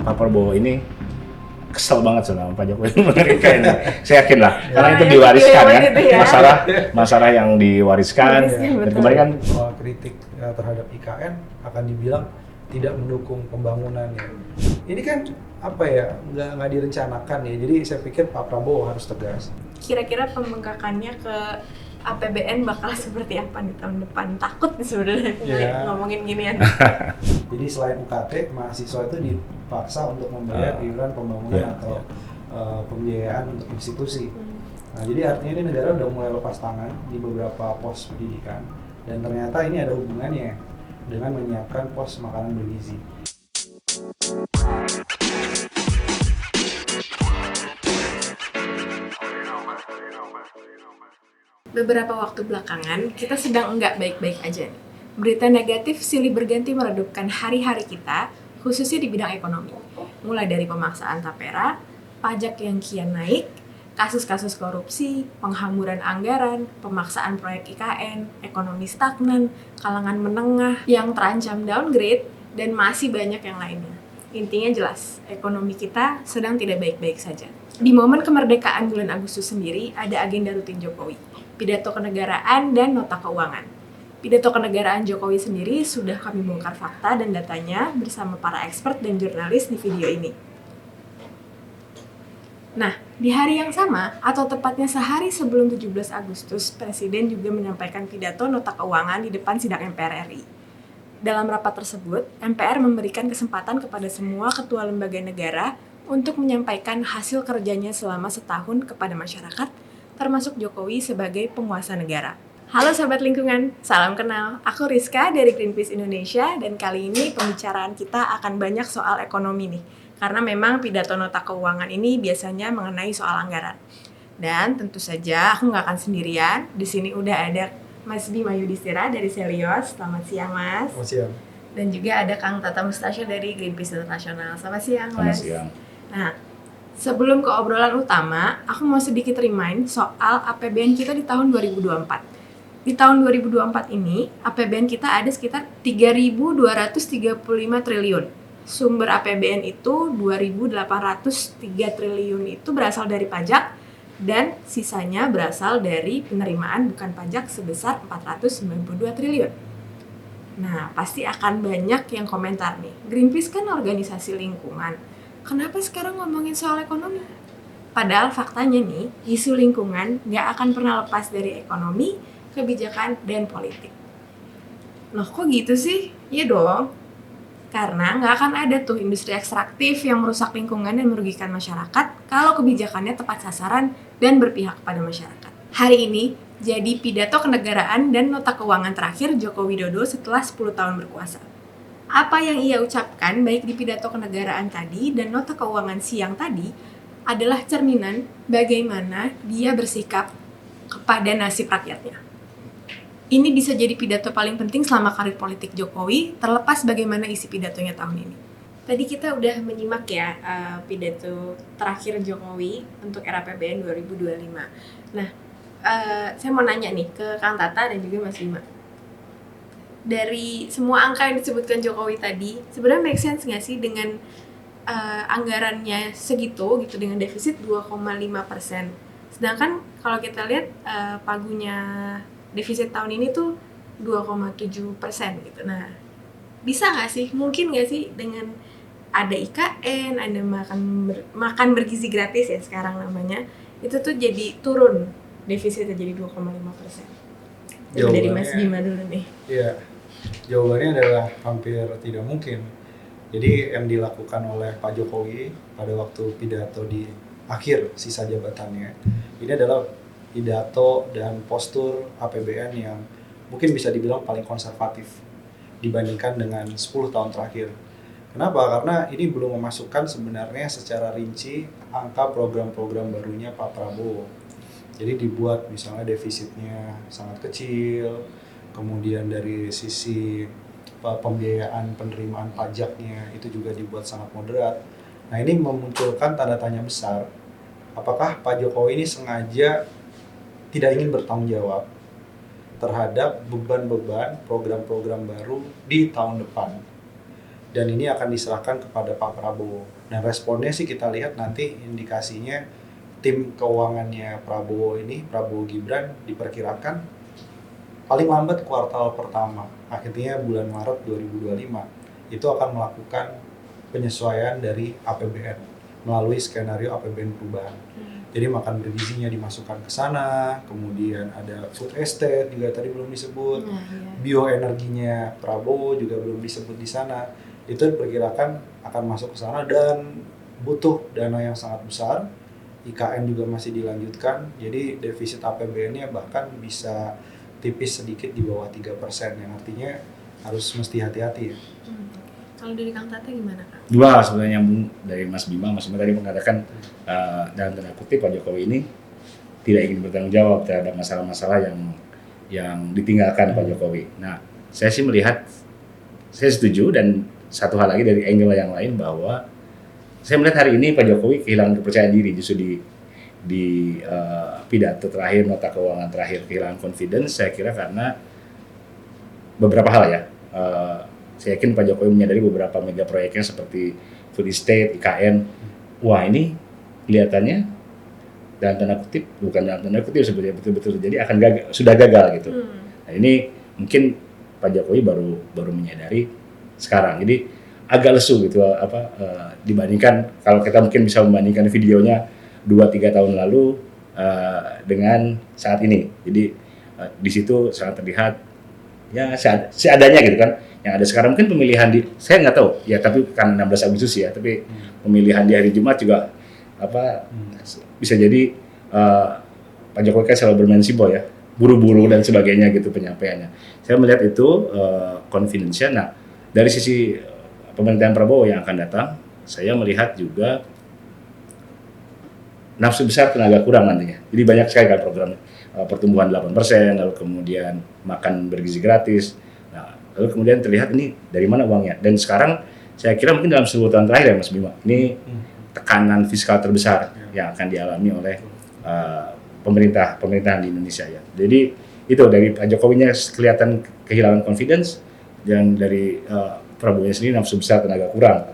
Pak Prabowo ini kesel banget sama Pak Jokowi mereka ini. Saya yakin lah, karena itu diwariskan ya, masalah yang diwariskan. Dan kemarin kan kritik terhadap IKN akan dibilang tidak mendukung pembangunan ya. Ini kan apa ya, nggak direncanakan ya. Jadi saya pikir Pak Prabowo harus tegas. Kira-kira pembengkakannya ke APBN bakal seperti apa di tahun depan? Takut nih sebenarnya ngomongin ginian. Jadi selain UKT, mahasiswa itu dipaksa untuk membayar iuran pembangunan atau pembiayaan untuk institusi. Nah, jadi artinya ini negara udah mulai lepas tangan di beberapa pos pendidikan, dan ternyata ini ada hubungannya dengan menyiapkan pos makanan bergizi. Beberapa waktu belakangan, kita sedang nggak baik-baik aja nih. Berita negatif silih berganti meredupkan hari-hari kita, khususnya di bidang ekonomi. Mulai dari pemaksaan tapera, pajak yang kian naik, kasus-kasus korupsi, penghamburan anggaran, pemaksaan proyek IKN, ekonomi stagnan, kalangan menengah yang terancam downgrade, dan masih banyak yang lainnya. Intinya jelas, ekonomi kita sedang tidak baik-baik saja. Di momen kemerdekaan bulan Agustus sendiri, ada agenda rutin Jokowi, pidato kenegaraan dan nota keuangan. Pidato kenegaraan Jokowi sendiri sudah kami bongkar fakta dan datanya bersama para expert dan jurnalis di video ini. Nah, di hari yang sama, atau tepatnya sehari sebelum 17 Agustus, Presiden juga menyampaikan pidato nota keuangan di depan sidang MPR RI. Dalam rapat tersebut, MPR memberikan kesempatan kepada semua ketua lembaga negara untuk menyampaikan hasil kerjanya selama setahun kepada masyarakat, termasuk Jokowi sebagai penguasa negara. Halo Sobat Lingkungan, salam kenal. Aku Rizka dari Greenpeace Indonesia, dan kali ini pembicaraan kita akan banyak soal ekonomi nih. Karena memang pidato nota keuangan ini biasanya mengenai soal anggaran. Dan tentu saja aku nggak akan sendirian. Di sini udah ada Mas Bima Yudhistira dari Selios. Selamat siang, Mas. Selamat siang. Dan juga ada Kang Tata Mustasya dari Greenpeace Internasional. Selamat siang, Mas. Selamat siang. Nah, sebelum ke obrolan utama, aku mau sedikit remind soal APBN kita di tahun 2024. Di tahun 2024 ini, APBN kita ada sekitar 3.235 triliun. Sumber APBN itu 2.803 triliun itu berasal dari pajak, dan sisanya berasal dari penerimaan bukan pajak sebesar 492 triliun. Nah, pasti akan banyak yang komentar nih. Greenpeace kan organisasi lingkungan. Kenapa sekarang ngomongin soal ekonomi? Padahal faktanya nih, isu lingkungan nggak akan pernah lepas dari ekonomi, kebijakan, dan politik. Loh, kok gitu sih? Iya dong. Karena nggak akan ada tuh industri ekstraktif yang merusak lingkungan dan merugikan masyarakat kalau kebijakannya tepat sasaran dan berpihak kepada masyarakat. Hari ini jadi pidato kenegaraan dan nota keuangan terakhir Joko Widodo setelah 10 tahun berkuasa. Apa yang ia ucapkan baik di pidato kenegaraan tadi dan nota keuangan siang tadi adalah cerminan bagaimana dia bersikap kepada nasib rakyatnya. Ini bisa jadi pidato paling penting selama karir politik Jokowi, terlepas bagaimana isi pidatonya tahun ini. Tadi kita udah menyimak ya pidato terakhir Jokowi untuk era APBN 2025. Nah, saya mau nanya nih ke Kang Tata dan juga Mas Bima. Dari semua angka yang disebutkan Jokowi tadi, sebenarnya make sense nggak sih dengan anggarannya segitu, gitu, dengan defisit 2,5%. Sedangkan kalau kita lihat pagunya defisit tahun ini tuh 2,7% gitu. Nah, bisa nggak sih, mungkin nggak sih dengan ada IKN, ada makan bergizi gratis ya sekarang namanya, itu tuh jadi turun defisitnya jadi 2,5%. Dari Mas Bima dulu nih. Iya, jawabannya adalah hampir tidak mungkin. Jadi yang dilakukan oleh Pak Jokowi pada waktu pidato di akhir sisa jabatannya, ini adalah pidato dan postur APBN yang mungkin bisa dibilang paling konservatif dibandingkan dengan 10 tahun terakhir. Kenapa? Karena ini belum memasukkan sebenarnya secara rinci angka program-program barunya Pak Prabowo. Jadi dibuat misalnya defisitnya sangat kecil, kemudian dari sisi pembiayaan penerimaan pajaknya itu juga dibuat sangat moderat. Nah, ini memunculkan tanda tanya besar. Apakah Pak Jokowi ini sengaja tidak ingin bertanggung jawab terhadap beban-beban program-program baru di tahun depan? dan ini akan diserahkan kepada Pak Prabowo. Dan responnya sih kita lihat nanti indikasinya tim keuangannya Prabowo Gibran diperkirakan paling lambat kuartal pertama, akhirnya bulan Maret 2025 itu akan melakukan penyesuaian dari APBN melalui skenario APBN perubahan. Jadi makan bergizinya dimasukkan ke sana, kemudian ada food estate juga tadi belum disebut, bioenerginya Prabowo juga belum disebut di sana. Itu diperkirakan akan masuk ke sana dan butuh dana yang sangat besar. IKN juga masih dilanjutkan, jadi defisit APBN-nya bahkan bisa tipis sedikit di bawah 3%, yang artinya harus mesti hati-hati ya. Kalau dari Kang Tata gimana, Kak? Dua sebenarnya nyambung dari Mas Bima tadi mengatakan dalam tanda kutip Pak Jokowi ini tidak ingin bertanggung jawab terhadap masalah-masalah yang ditinggalkan Pak Jokowi. Nah, saya sih melihat, saya setuju, dan satu hal lagi dari angle yang lain bahwa saya melihat hari ini Pak Jokowi kehilangan kepercayaan diri justru di pidato terakhir, nota keuangan terakhir kehilangan confidence. Saya kira karena beberapa hal ya. Saya yakin Pak Jokowi menyadari beberapa mega proyeknya seperti food estate, IKN. Wah, ini kelihatannya dalam tanda kutip, bukan dalam tanda kutip sebetulnya betul-betul jadi akan gagal, sudah gagal gitu. Nah, ini mungkin Pak Jokowi baru menyadari sekarang. Jadi agak lesu gitu dibandingkan kalau kita mungkin bisa membandingkan videonya 2-3 tahun lalu dengan saat ini. Jadi di situ sangat terlihat ya seadanya gitu kan. Yang ada sekarang mungkin pemilihan saya nggak tahu ya, tapi kan 16 Agustus ya, tapi pemilihan di hari Jumat juga bisa jadi Pak Jokowi kan selalu bermain simbol ya, buru-buru dan sebagainya gitu penyampaiannya. Saya melihat itu confidence-nya. Nah, dari sisi pemerintahan Prabowo yang akan datang, saya melihat juga nafsu besar tenaga kurang nantinya. Jadi banyak sekali kan program pertumbuhan 8%, lalu kemudian makan bergizi gratis. Nah, lalu kemudian terlihat ini dari mana uangnya. Dan sekarang saya kira mungkin dalam 10 tahun terakhir ya Mas Bima, ini tekanan fiskal terbesar yang akan dialami oleh pemerintahan di Indonesia ya. Jadi itu dari Pak Jokowinya kelihatan kehilangan confidence, dan dari Prabowo sendiri nafsu besar tenaga kurang.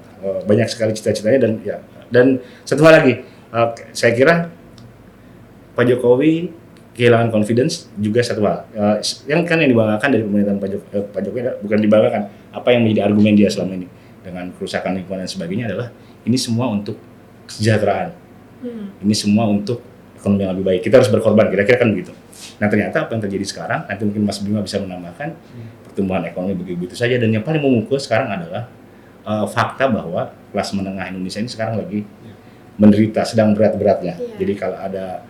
Banyak sekali cita-citanya dan satu hal lagi, saya kira Pak Jokowi kehilangan confidence juga satu hal. Yang dibanggakan dari pemerintahan Pak Jokowi bukan dibanggakan, apa yang menjadi argumen dia selama ini dengan kerusakan lingkungan dan sebagainya adalah ini semua untuk kesejahteraan. Ini semua untuk ekonomi yang lebih baik. Kita harus berkorban, kira-kira kan begitu. Nah, ternyata apa yang terjadi sekarang, nanti mungkin Mas Bima bisa menambahkan, pertumbuhan ekonomi begitu saja, dan yang paling memukul sekarang adalah fakta bahwa kelas menengah Indonesia ini sekarang lagi menderita sedang berat-beratnya. Jadi kalau ada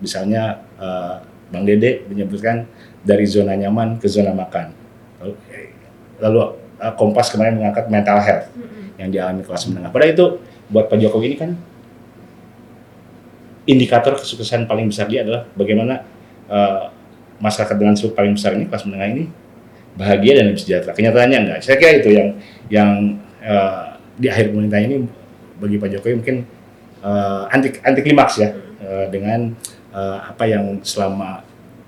misalnya Bang Dede menyebutkan dari zona nyaman ke zona makan. Lalu Kompas kemarin mengangkat mental health yang dialami kelas menengah. Padahal itu buat Pak Jokowi ini kan indikator kesuksesan paling besar dia adalah bagaimana masyarakat dengan suluk paling besar ini, kelas menengah ini bahagia dan lebih sejahtera. Kenyataannya enggak. Saya kira itu yang di akhir pemerintahan ini bagi Pak Jokowi mungkin anti klimaks ya, dengan apa yang selama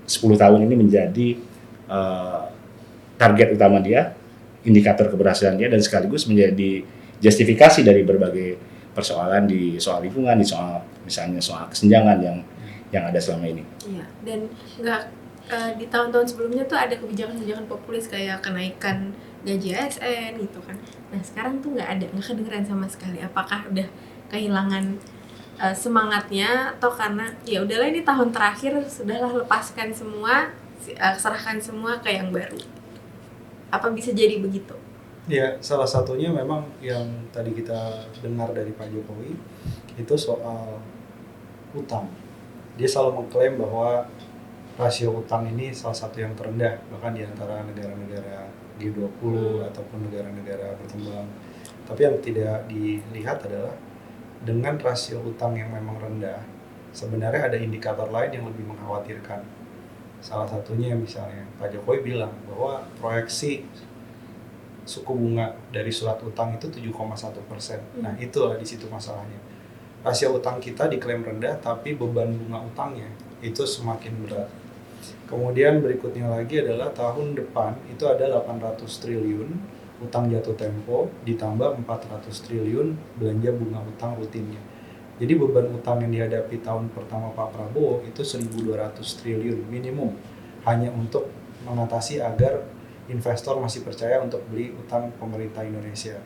10 tahun ini menjadi target utama dia, indikator keberhasilan dia, dan sekaligus menjadi justifikasi dari berbagai persoalan di soal lingkungan, di soal misalnya soal kesenjangan yang ada selama ini. Iya, dan nggak di tahun-tahun sebelumnya tuh ada kebijakan-kebijakan populis kayak kenaikan gaji ASN gitu kan. Nah sekarang tuh nggak kedengeran sama sekali. Apakah udah kehilangan semangatnya, atau karena ya udahlah ini tahun terakhir, sudahlah lepaskan semua, serahkan semua ke yang baru. Apa bisa jadi begitu? Ya, salah satunya memang yang tadi kita dengar dari Pak Jokowi itu soal utang. Dia selalu mengklaim bahwa rasio utang ini salah satu yang terendah bahkan di antara negara-negara G20 ataupun negara-negara berkembang. Tapi yang tidak dilihat adalah dengan rasio utang yang memang rendah, sebenarnya ada indikator lain yang lebih mengkhawatirkan. Salah satunya misalnya Pak Jokowi bilang bahwa proyeksi suku bunga dari surat utang itu 7,1%. Nah, itulah di situ masalahnya. Rasio utang kita diklaim rendah, tapi beban bunga utangnya itu semakin berat. Kemudian berikutnya lagi adalah tahun depan itu ada 800 triliun utang jatuh tempo ditambah 400 triliun belanja bunga utang rutinnya. Jadi beban utang yang dihadapi tahun pertama Pak Prabowo itu 1.200 triliun minimum hanya untuk mengatasi agar investor masih percaya untuk beli utang pemerintah Indonesia.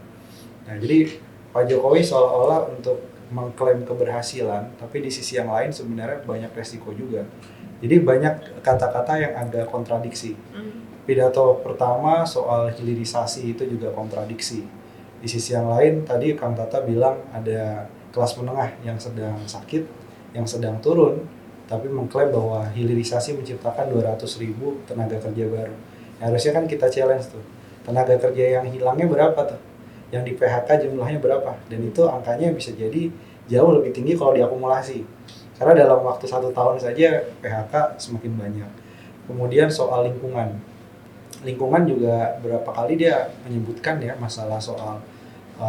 Nah, jadi Pak Jokowi seolah-olah untuk mengklaim keberhasilan, tapi di sisi yang lain sebenarnya banyak resiko juga. Jadi banyak kata-kata yang agak kontradiksi. Pidato pertama soal hilirisasi itu juga kontradiksi. Di sisi yang lain tadi Kang Tata bilang ada kelas menengah yang sedang sakit, yang sedang turun, tapi mengklaim bahwa hilirisasi menciptakan 200.000 tenaga kerja baru. Nah, harusnya kan kita challenge tuh, tenaga kerja yang hilangnya berapa tuh? Yang di PHK jumlahnya berapa? Dan itu angkanya bisa jadi jauh lebih tinggi kalau diakumulasi. Karena dalam waktu 1 tahun saja PHK semakin banyak. Kemudian soal lingkungan. Lingkungan juga berapa kali dia menyebutkan ya masalah soal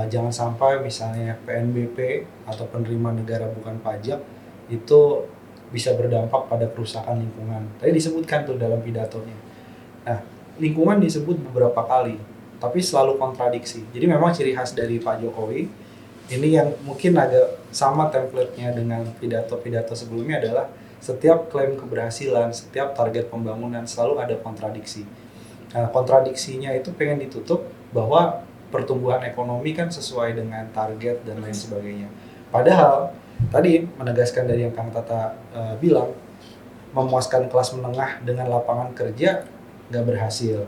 jangan sampai misalnya PNBP atau penerimaan negara bukan pajak itu bisa berdampak pada kerusakan lingkungan. Tadi disebutkan tuh dalam pidatonya. Nah, lingkungan disebut beberapa kali, tapi selalu kontradiksi. Jadi memang ciri khas dari Pak Jokowi, ini yang mungkin agak sama template-nya dengan pidato-pidato sebelumnya adalah setiap klaim keberhasilan, setiap target pembangunan selalu ada kontradiksi. Nah, kontradiksinya itu pengen ditutup bahwa pertumbuhan ekonomi kan sesuai dengan target dan lain sebagainya. Padahal tadi menegaskan dari yang Kang Tata bilang, memuaskan kelas menengah dengan lapangan kerja nggak berhasil.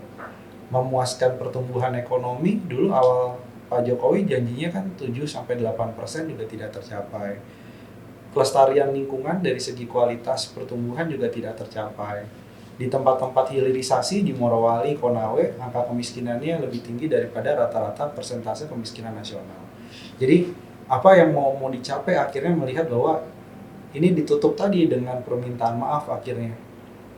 Memuaskan pertumbuhan ekonomi dulu awal Pak Jokowi janjinya kan 7-8% juga tidak tercapai. Kelestarian lingkungan dari segi kualitas pertumbuhan juga tidak tercapai. Di tempat-tempat hilirisasi di Morowali, Konawe, angka kemiskinannya lebih tinggi daripada rata-rata persentase kemiskinan nasional. Jadi apa yang mau dicapai akhirnya melihat bahwa ini ditutup tadi dengan permintaan maaf akhirnya.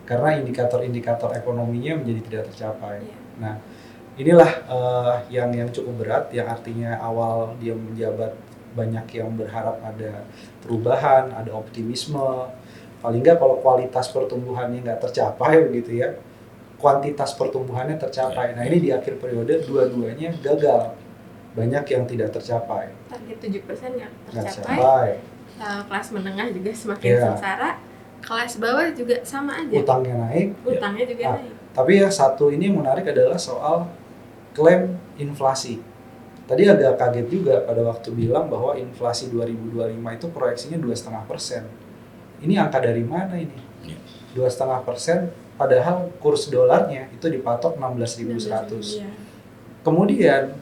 Karena indikator-indikator ekonominya menjadi tidak tercapai. Nah, inilah yang cukup berat, yang artinya awal dia menjabat banyak yang berharap ada perubahan, ada optimisme. Paling nggak kalau kualitas pertumbuhannya nggak tercapai begitu ya, kuantitas pertumbuhannya tercapai. Nah ini di akhir periode dua-duanya gagal, banyak yang tidak tercapai. Target 7% yang tercapai. Tercapai. Kelas menengah juga semakin sengsara, kelas bawah juga sama aja. Utangnya naik. Utangnya juga naik. Tapi yang satu ini menarik adalah soal klaim inflasi. Tadi agak kaget juga pada waktu bilang bahwa inflasi 2025 itu proyeksinya 2,5%. Ini angka dari mana ini? 2,5%, padahal kurs dolarnya itu dipatok 16.100. Kemudian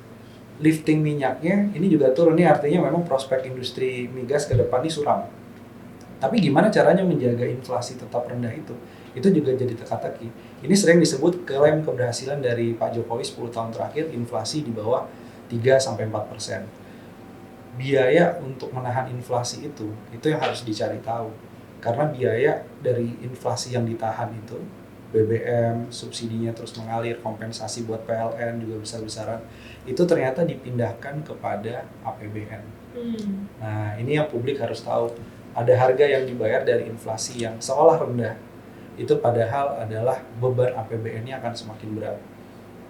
lifting minyaknya ini juga turun, ini artinya memang prospek industri migas ke depan ini suram. Tapi gimana caranya menjaga inflasi tetap rendah itu? Itu juga jadi teka-teki. Ini sering disebut klaim keberhasilan dari Pak Jokowi 10 tahun terakhir, inflasi di bawah 3-4%. Biaya untuk menahan inflasi itu yang harus dicari tahu. Karena biaya dari inflasi yang ditahan itu, BBM, subsidinya terus mengalir, kompensasi buat PLN juga besar-besaran, itu ternyata dipindahkan kepada APBN. Nah, ini yang publik harus tahu. Ada harga yang dibayar dari inflasi yang seolah rendah, itu padahal adalah beban APBN-nya akan semakin berat.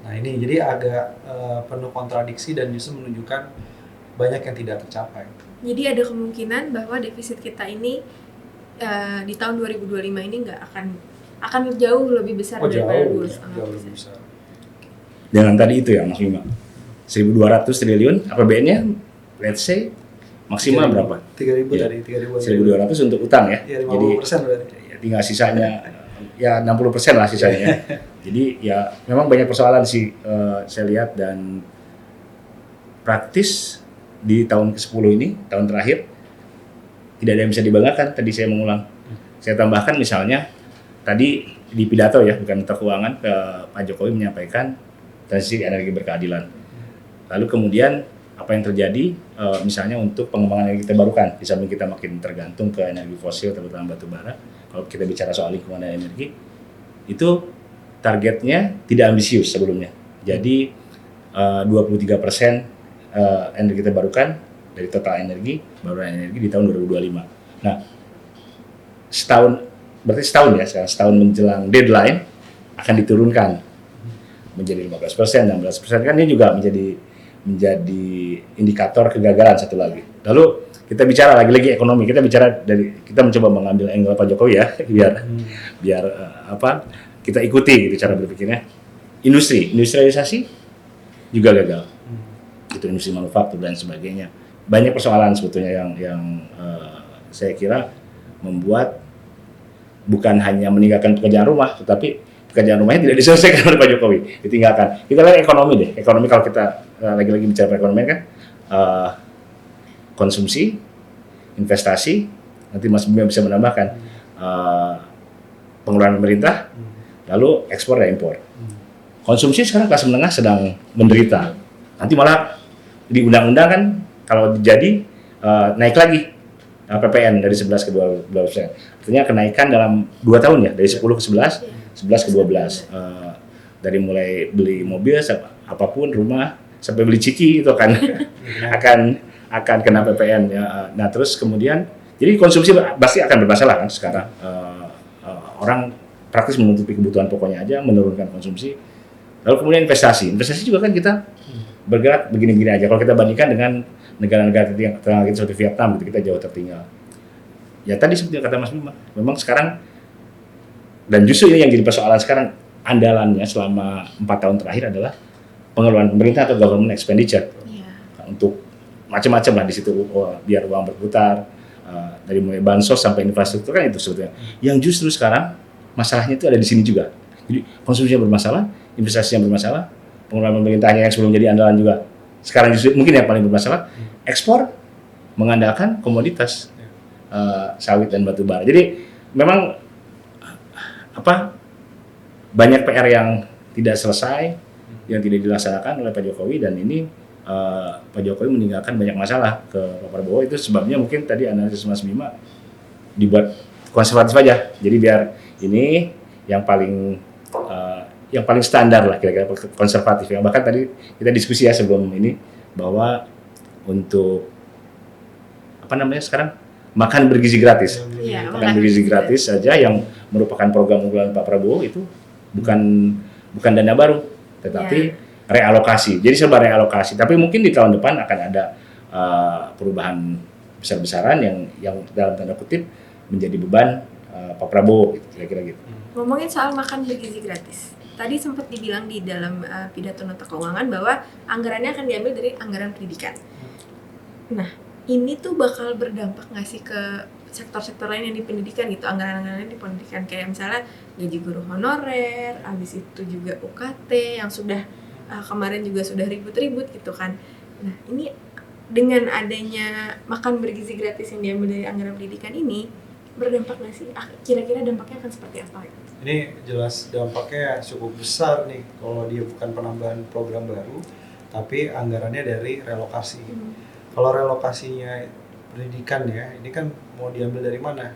Nah, ini jadi agak penuh kontradiksi dan justru menunjukkan banyak yang tidak tercapai. Jadi ada kemungkinan bahwa defisit kita ini di tahun 2025 ini nggak akan jauh lebih besar daripada 2,5%. Dengan tadi itu ya Mas Bima, 1.200 triliun APBN-nya let's say maksimal 3.000, berapa? 3.000 ya. dari 1.200 untuk utang ya. Ya 50% jadi berarti. Ya, tinggal sisanya ya 60% lah sisanya. Jadi ya memang banyak persoalan sih saya lihat, dan praktis di tahun ke-10 ini, tahun terakhir tidak ada yang bisa dibanggakan. Tadi saya mengulang. Saya tambahkan misalnya tadi di pidato ya, bukan Menteri Keuangan, Pak Jokowi menyampaikan transisi energi berkeadilan. Lalu kemudian apa yang terjadi misalnya untuk pengembangan energi terbarukan, di samping kita makin tergantung ke energi fosil terutama batu bara. Kalau kita bicara soal lingkungan dan energi, itu targetnya tidak ambisius sebelumnya. Jadi 23% energi terbarukan dari total energi, baruan energi di tahun 2025. Nah, setahun ya, setahun menjelang deadline akan diturunkan. menjadi 15%, 16%, kan ini juga menjadi indikator kegagalan satu lagi. Lalu kita bicara lagi-lagi ekonomi, kita mencoba mengambil angle Pak Jokowi ya, biar kita ikuti gitu cara berpikirnya. Industrialisasi juga gagal. Itu industri manufaktur dan sebagainya. Banyak persoalan sebetulnya yang saya kira membuat bukan hanya meninggalkan pekerjaan rumah, tetapi pekerjaan rumahnya tidak diselesaikan oleh Pak Jokowi, ditinggalkan. Kita lihat ekonomi deh. Ekonomi, kalau kita lagi-lagi bicara perekonomian kan, konsumsi, investasi, nanti Mas Bima bisa menambahkan pengeluaran pemerintah, lalu ekspor dan impor. Konsumsi sekarang kelas menengah sedang menderita. Nanti malah di undang-undang kan kalau jadi naik lagi PPN dari 11 ke 12%. Artinya kenaikan dalam 2 tahun ya, dari 10 ke 11, 11 ke 12. Dari mulai beli mobil, apapun, rumah, sampai beli ciki itu akan kena PPN ya. Nah terus kemudian, jadi konsumsi pasti akan bermasalah kan sekarang. Orang praktis menutupi kebutuhan pokoknya aja, menurunkan konsumsi. Lalu kemudian investasi juga kan kita bergerak begini-begini aja. Kalau kita bandingkan dengan negara-negara tetangga kita seperti Vietnam, gitu, kita jauh tertinggal. Ya tadi seperti kata Mas Bima, memang sekarang, dan justru ini yang jadi persoalan sekarang, andalannya selama 4 tahun terakhir adalah pengeluaran pemerintah atau government expenditure. Untuk macam-macam lah di situ, biar uang berputar, dari mulai bansos sampai infrastruktur, kan itu sebetulnya. Yang justru sekarang masalahnya itu ada di sini juga. Jadi konsumsinya bermasalah, investasinya bermasalah, pengeluaran pemerintahnya yang sebelum jadi andalan juga sekarang justru mungkin yang paling bermasalah. Ekspor mengandalkan komoditas sawit dan batu bara. Jadi memang banyak PR yang tidak selesai, yang tidak dilaksanakan oleh Pak Jokowi, dan ini Pak Jokowi meninggalkan banyak masalah ke Pak Prabowo. Itu sebabnya mungkin tadi analisis Mas Bima dibuat konservatif aja. Jadi biar ini yang paling standar lah, kira-kira konservatif. Yang bahkan tadi kita diskusi ya sebelum ini bahwa untuk sekarang makan bergizi gratis. Makan bergizi gratis saja yang merupakan program unggulan Pak Prabowo itu bukan dana baru, tetapi realokasi. Jadi serba realokasi. Tapi mungkin di tahun depan akan ada perubahan besar-besaran yang dalam tanda kutip menjadi beban Pak Prabowo, gitu, kira-kira gitu. Ngomongin soal makan bergizi gratis, tadi sempat dibilang di dalam pidato nota keuangan bahwa anggarannya akan diambil dari anggaran pendidikan. Nah, ini tuh bakal berdampak nggak sih ke sektor-sektor lain yang di pendidikan gitu, anggaran-anggaran di pendidikan, kayak misalnya gaji guru honorer, habis itu juga UKT yang sudah kemarin juga sudah ribut-ribut gitu kan. Nah, ini dengan adanya makan bergizi gratis yang diambil dari anggaran pendidikan ini, berdampak nggak sih? Kira-kira dampaknya akan seperti apa? Ini jelas dampaknya cukup besar nih kalau dia bukan penambahan program baru, tapi anggarannya dari relokasi. Kalau relokasinya pendidikan ya, ini kan mau diambil dari mana?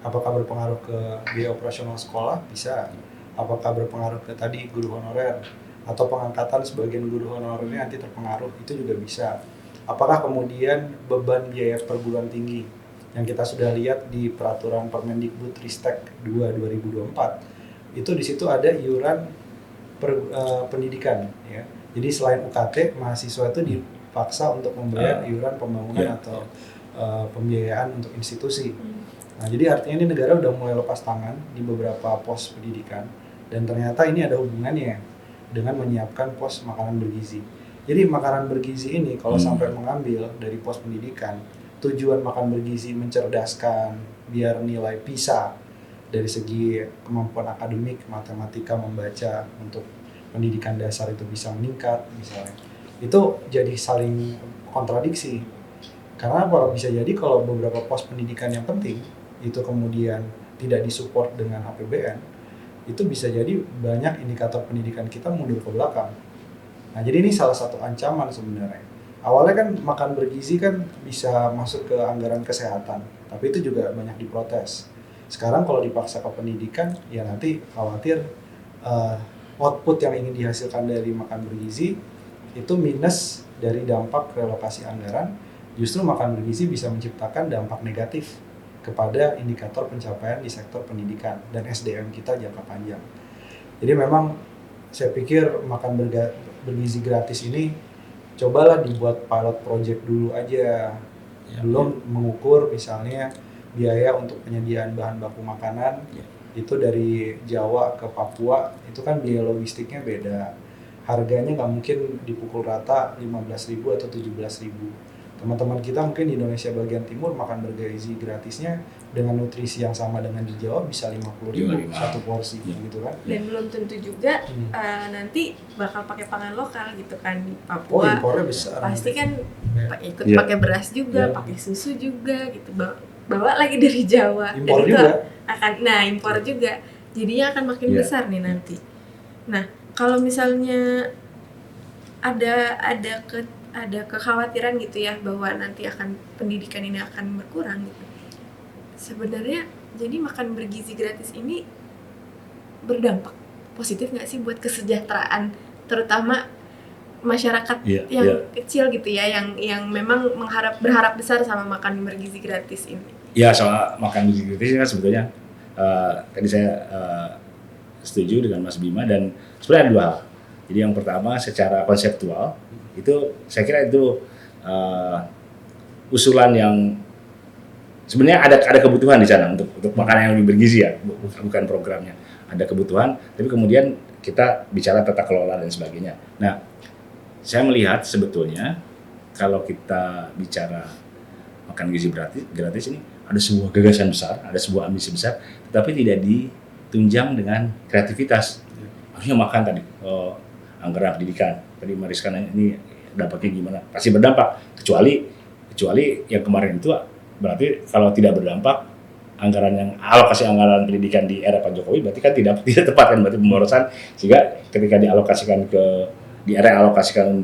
Apakah berpengaruh ke biaya operasional sekolah? Bisa. Apakah berpengaruh ke tadi guru honorer? Atau pengangkatan sebagian guru honorernya nanti terpengaruh? Itu juga bisa. Apakah kemudian beban biaya perguruan tinggi yang kita sudah lihat di peraturan Permendikbud Ristek 2 2024, itu di situ ada iuran pendidikan ya. Jadi selain UKT, mahasiswa itu dipaksa untuk membayar iuran pembangunan atau pembiayaan untuk institusi. Nah, jadi artinya ini negara udah mulai lepas tangan di beberapa pos pendidikan, dan ternyata ini ada hubungannya dengan menyiapkan pos makanan bergizi. Jadi makanan bergizi ini kalau sampai mengambil dari pos pendidikan, tujuan makan bergizi mencerdaskan, biar nilai PISA dari segi kemampuan akademik, matematika, membaca untuk pendidikan dasar itu bisa meningkat misalnya. Itu jadi saling kontradiksi. Karena apa? Bisa jadi kalau beberapa pos pendidikan yang penting itu kemudian tidak disupport dengan APBN, itu bisa jadi banyak indikator pendidikan kita mundur ke belakang. Nah, jadi ini salah satu ancaman sebenarnya. Awalnya kan makan bergizi kan bisa masuk ke anggaran kesehatan, tapi itu juga banyak diprotes. Sekarang kalau dipaksa ke pendidikan, ya nanti khawatir output yang ingin dihasilkan dari makan bergizi itu minus dari dampak relokasi anggaran. Justru makan bergizi bisa menciptakan dampak negatif kepada indikator pencapaian di sektor pendidikan dan SDM kita jangka panjang. Jadi memang saya pikir makan bergizi gratis ini cobalah dibuat pilot project dulu aja. Ya, Belum mengukur misalnya biaya untuk penyediaan bahan baku makanan itu dari Jawa ke Papua itu kan biaya logistiknya beda. Harganya nggak mungkin dipukul rata 15.000 atau 17.000. Teman-teman kita mungkin di Indonesia bagian timur makan bergizi gratisnya dengan nutrisi yang sama dengan di Jawa bisa 50.000 satu porsi gitu kan. Dan belum tentu juga nanti bakal pakai pangan lokal gitu kan di Papua. Oh, impornya besar. Pasti kan ikut Iya. pakai beras juga, pakai susu juga gitu. Bawa lagi dari Jawa. Impor Dan itu juga. impor juga. Jadinya akan makin Iya. besar nih nanti. Nah, kalau misalnya ada kekhawatiran gitu ya bahwa nanti pendidikan ini akan berkurang gitu. Sebenarnya jadi makan bergizi gratis ini berdampak positif nggak sih buat kesejahteraan terutama masyarakat yang kecil gitu ya yang memang berharap besar sama makan bergizi gratis ini? Ya, soal makan bergizi gratis kan sebetulnya tadi saya setuju dengan Mas Bima, dan sebenarnya ada dua hal. Jadi yang pertama secara konseptual itu saya kira itu usulan yang sebenarnya ada kebutuhan di sana untuk makanan yang lebih bergizi ya, bukan programnya. Ada kebutuhan, tapi kemudian kita bicara tata kelola dan sebagainya. Nah, saya melihat sebetulnya kalau kita bicara makan gizi gratis ini ada sebuah gagasan besar, ada sebuah ambisi besar, tetapi tidak ditunjang dengan kreativitas. Harusnya makan tadi anggaran pendidikan. Tadi Mariska ini dampaknya gimana? Pasti berdampak. Kecuali yang kemarin itu berarti kalau tidak berdampak, alokasi anggaran pendidikan di era Pak Jokowi berarti kan tidak tepat kan, berarti pemborosan, sehingga ketika dialokasikan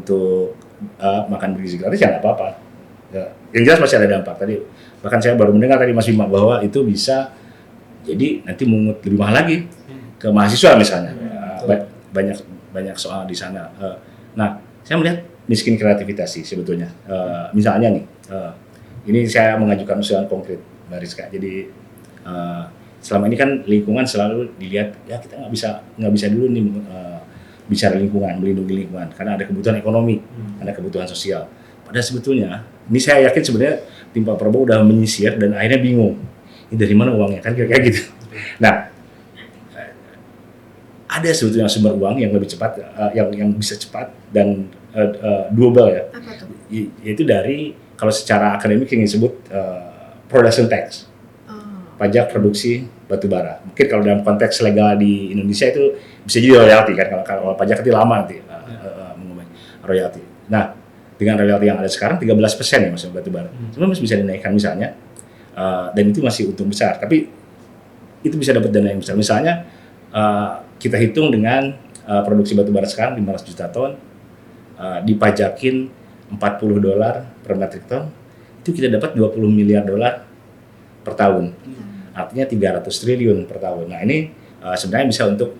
untuk makan bergizi gratis ya nggak apa-apa. Ya, yang jelas masih ada dampak. Tadi bahkan saya baru mendengar tadi Mas Bima bahwa itu bisa jadi nanti mengut lebih mahal lagi ke mahasiswa misalnya. Banyak soal di sana. Nah, saya melihat miskin kreativitas sih sebetulnya. Misalnya nih, ini saya mengajukan usulan konkret, Mbak Rizka. Jadi selama ini kan lingkungan selalu dilihat ya kita nggak bisa dulu nih bicara lingkungan, melindungi lingkungan karena ada kebutuhan ekonomi, ada kebutuhan sosial. Padahal sebetulnya ini saya yakin sebenarnya tim Pak Prabowo udah menyisir dan akhirnya bingung ini dari mana uangnya kan kira-kira gitu. Nah, ada sebetulnya sumber uang yang lebih cepat, yang bisa cepat dan doable ya. Apa tuh? Yaitu dari kalau secara akademik yang disebut production tax, pajak produksi batubara. Mungkin kalau dalam konteks legal di Indonesia itu bisa jadi royalti kan, kalau pajak itu lama nanti mengumumkan royalti. Nah, dengan royalti yang ada sekarang 13% ya Mas batubara. Sebenarnya masih bisa dinaikkan misalnya, dan itu masih untung besar. Tapi itu bisa dapat dana yang besar. Misalnya kita hitung dengan produksi batubara sekarang 500 juta ton, dipajakin $40 per metric ton, itu kita dapat $20 miliar per tahun. Artinya 300 triliun per tahun. Nah ini sebenarnya bisa untuk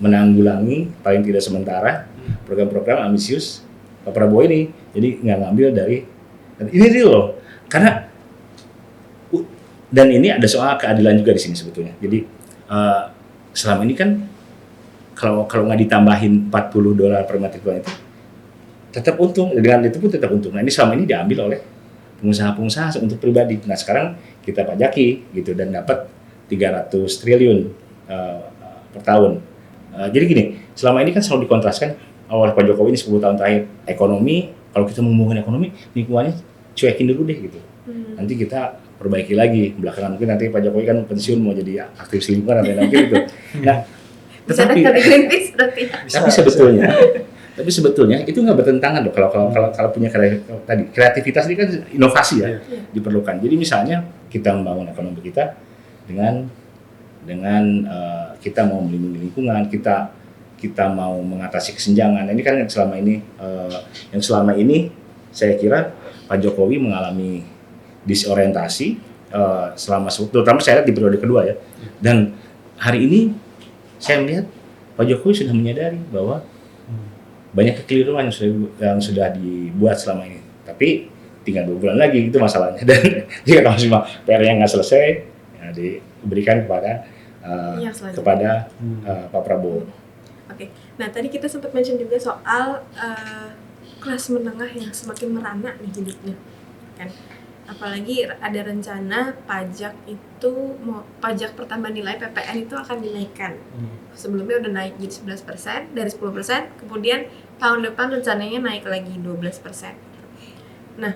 menanggulangi paling tidak sementara program-program ambisius Pak Prabowo ini. Jadi nggak ngambil dari ini real loh. Karena dan ini ada soal keadilan juga di sini sebetulnya. Jadi selama ini kan kalau nggak ditambahin $40 per metric ton itu tetap untung, dengan itu pun tetap untung. Nah ini selama ini diambil oleh pengusaha-pengusaha untuk pribadi. Nah sekarang kita pajaki gitu dan dapat 300 triliun per tahun. Jadi gini, selama ini kan selalu dikontraskan oleh Pak Jokowi ini 10 tahun terakhir ekonomi. Kalau kita ngomongin ekonomi, lingkungannya cuekin dulu deh gitu. Nanti kita perbaiki lagi belakangan, mungkin nanti Pak Jokowi kan pensiun mau jadi aktivis lingkungan atau nanti gitu. Nah, tetapi sebetulnya itu nggak bertentangan loh kalau punya kreativitas ini kan inovasi ya diperlukan. Jadi misalnya kita membangun ekonomi kita dengan kita mau melindungi lingkungan, kita mau mengatasi kesenjangan. Ini kan yang selama ini saya kira Pak Jokowi mengalami disorientasi terutama saya lihat di periode kedua ya. Dan hari ini saya melihat Pak Jokowi sudah menyadari bahwa banyak kekeliruan yang sudah dibuat selama ini. Tapi tinggal 2 bulan lagi itu masalahnya. Dan jika masih PR-nya nggak selesai, ya diberikan kepada Pak Prabowo. Oke. Nah, tadi kita sempat mention juga soal kelas menengah yang semakin merana nih hidupnya, kan? Apalagi ada rencana pajak pertambahan nilai (PPN) itu akan dinaikkan. Sebelumnya udah naik jadi 11% dari 10%, kemudian tahun depan rencananya naik lagi 12%. Nah,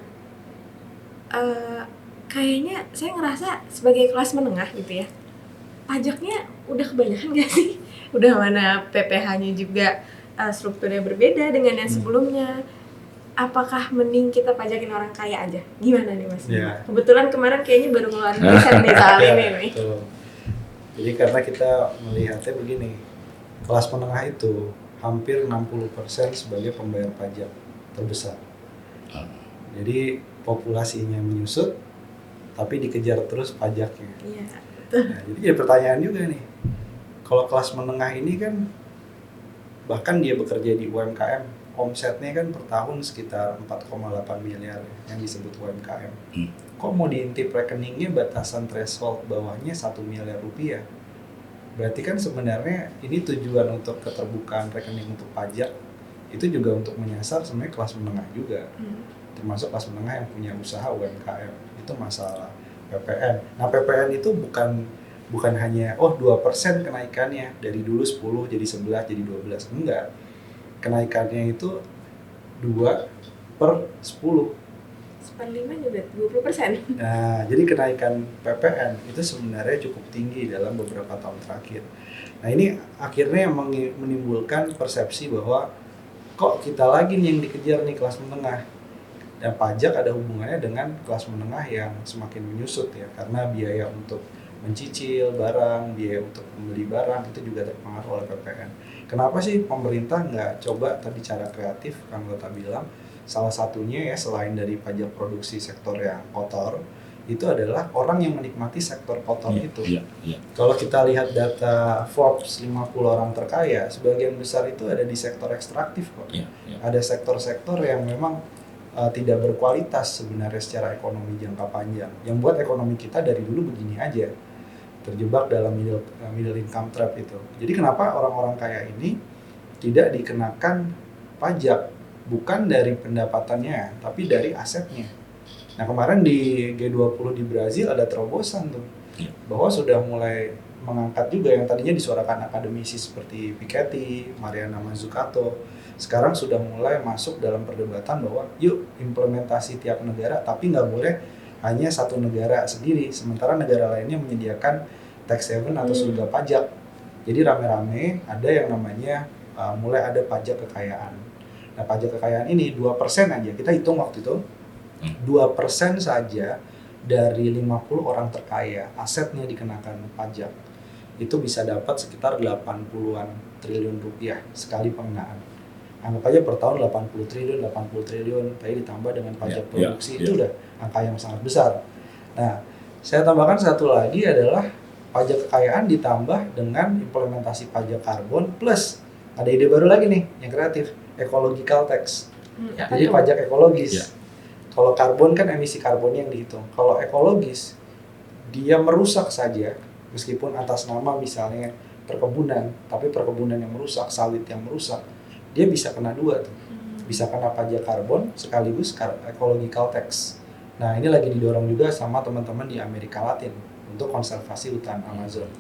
kayaknya saya ngerasa sebagai kelas menengah gitu ya, pajaknya udah kebanyakan gak sih? Udah mana PPh-nya juga strukturnya berbeda dengan yang sebelumnya. Apakah mending kita pajakin orang kaya aja? Gimana nih Mas? Yeah. Kebetulan kemarin kayaknya baru ngeluarin riset nih soal ini nih. Betul. Jadi karena kita melihatnya begini, kelas menengah itu hampir 60% sebagai pembayar pajak terbesar. Jadi populasinya menyusut, tapi dikejar terus pajaknya. Iya, betul. Nah, jadi pertanyaan juga nih, kalau kelas menengah ini kan bahkan dia bekerja di UMKM, omsetnya kan per tahun sekitar 4,8 miliar yang disebut UMKM. Kok mau diintip rekeningnya batasan threshold bawahnya 1 miliar rupiah? Berarti kan sebenarnya ini tujuan untuk keterbukaan rekening untuk pajak itu juga untuk menyasar sebenarnya kelas menengah juga. Termasuk kelas menengah yang punya usaha UMKM. Itu masalah PPN. Nah, PPN itu bukan hanya 2% kenaikannya dari dulu 10 jadi 11 jadi 12. Enggak. Kenaikannya itu 2/10. 1/5 juga 20%. Nah, jadi kenaikan PPN itu sebenarnya cukup tinggi dalam beberapa tahun terakhir. Nah, ini akhirnya menimbulkan persepsi bahwa kok kita lagi nih yang dikejar nih kelas menengah. Dan pajak ada hubungannya dengan kelas menengah yang semakin menyusut ya, karena biaya untuk mencicil barang, biaya untuk membeli barang itu juga terpengaruh oleh PPN. Kenapa sih pemerintah nggak coba tadi cara kreatif, Kang Lota bilang, salah satunya ya selain dari pajak produksi sektor yang kotor, itu adalah orang yang menikmati sektor kotor itu. Kalau kita lihat data Forbes 50 orang terkaya, sebagian besar itu ada di sektor ekstraktif kok. Ada sektor-sektor yang memang tidak berkualitas sebenarnya secara ekonomi jangka panjang, yang buat ekonomi kita dari dulu begini aja, terjebak dalam middle income trap itu. Jadi kenapa orang-orang kaya ini tidak dikenakan pajak, bukan dari pendapatannya, tapi dari asetnya. Nah, kemarin di G20 di Brazil ada terobosan tuh, bahwa sudah mulai mengangkat juga yang tadinya disuarakan akademisi seperti Piketty, Mariana Mazzucato, sekarang sudah mulai masuk dalam perdebatan bahwa yuk implementasi tiap negara, tapi nggak boleh hanya satu negara sendiri, sementara negara lainnya menyediakan tax haven atau surga pajak. Jadi rame-rame ada yang namanya mulai ada pajak kekayaan. Nah, pajak kekayaan ini 2% aja, kita hitung waktu itu 2% saja dari 50 orang terkaya asetnya dikenakan pajak, itu bisa dapat sekitar 80-an triliun rupiah sekali pengenaan. Anggap aja per tahun 80 triliun, tadi ditambah dengan pajak produksi, itu udah angka yang sangat besar. Nah, saya tambahkan satu lagi adalah pajak kekayaan ditambah dengan implementasi pajak karbon, plus ada ide baru lagi nih yang kreatif, ecological tax. Jadi pajak ekologis. Kalau karbon kan emisi karbonnya yang dihitung. Kalau ekologis, dia merusak saja, meskipun atas nama misalnya perkebunan, tapi perkebunan yang merusak, sawit yang merusak, dia bisa kena dua tuh. Bisa kena pajak karbon sekaligus ecological tax. Nah, ini lagi didorong juga sama teman-teman di Amerika Latin untuk konservasi hutan Amazon.